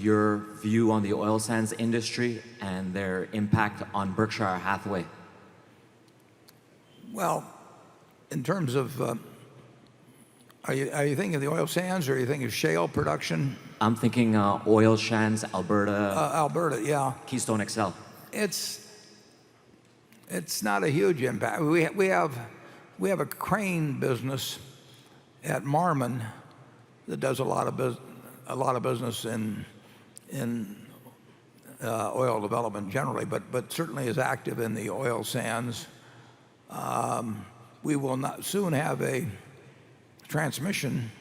your view on the oil sands industry and their impact on Berkshire Hathaway? Well, in terms of, are you thinking of the oil sands, or are you thinking of shale production? I'm thinking oil sands, Alberta, Alberta, yeah. Keystone XL. It's not a huge impact. We have a crane business at Marmon that does a lot of business in oil development generally, but certainly is active in the oil sands. We will not soon have a transmission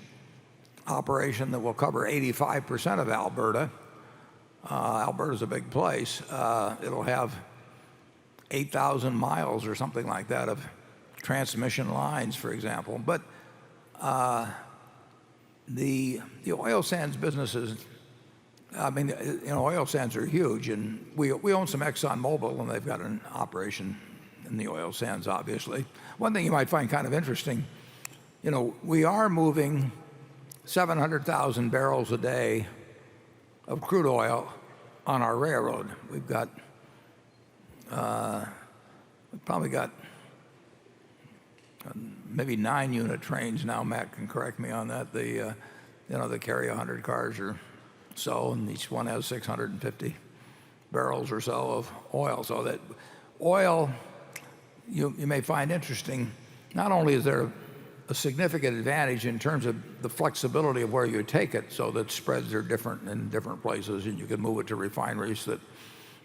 operation that will cover 85% of Alberta. Alberta's a big place. It'll have 8,000 miles or something like that of transmission lines, for example. But the oil sands businesses, I mean, oil sands are huge, and we own some ExxonMobil, and they've got an operation in the oil sands, obviously. One thing you might find kind of interesting, we are moving 700,000 barrels a day of crude oil on our railroad. We've probably got maybe 9 unit trains now. Matt can correct me on that. They carry 100 cars or so, and each one has 650 barrels or so of oil. So that oil, you may find interesting. Not only is there a significant advantage in terms of the flexibility of where you take it, so that spreads are different in different places, and you can move it to refineries that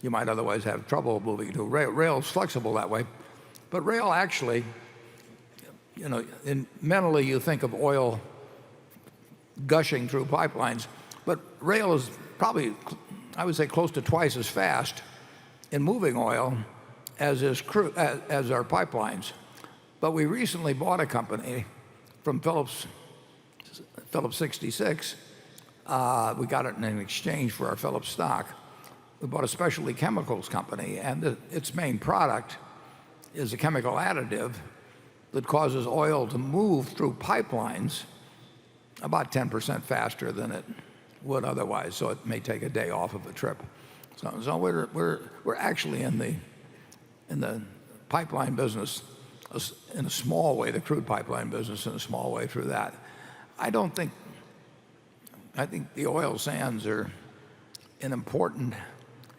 you might otherwise have trouble moving to. Rail's flexible that way, but rail actually, mentally you think of oil gushing through pipelines, but rail is probably, I would say, close to twice as fast in moving oil as our pipelines. But we recently bought a company from Phillips 66. We got it in exchange for our Phillips stock. We bought a specialty chemicals company, and its main product is a chemical additive that causes oil to move through pipelines about 10% faster than it would otherwise. So it may take a day off of a trip. So we're actually in the pipeline business in a small way, the crude pipeline business in a small way through that. I think the oil sands are an important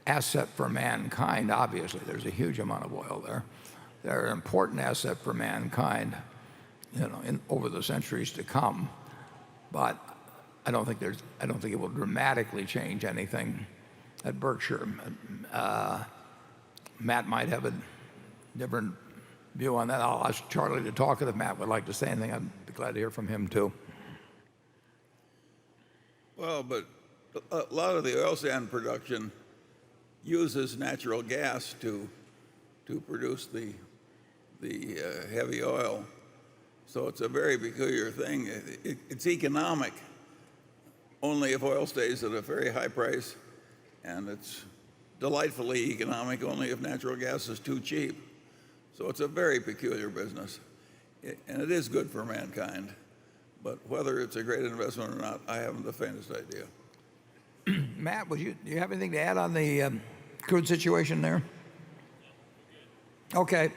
asset for mankind. Obviously, there's a huge amount of oil there. They're an important asset for mankind, over the centuries to come. But I don't think it will dramatically change anything at Berkshire. Matt might have a different view on that. I'll ask Charlie to talk, and if Matt would like to say anything, I'd be glad to hear from him too. Well, but a lot of the oil sand production uses natural gas to produce the heavy oil. So it's a very peculiar thing. It's economic only if oil stays at a very high price, and it's delightfully economic only if natural gas is too cheap. So it's a very peculiar business, and it is good for mankind. But whether it's a great investment or not, I haven't the faintest idea. Matt, do you have anything to add on the crude situation there? Okay.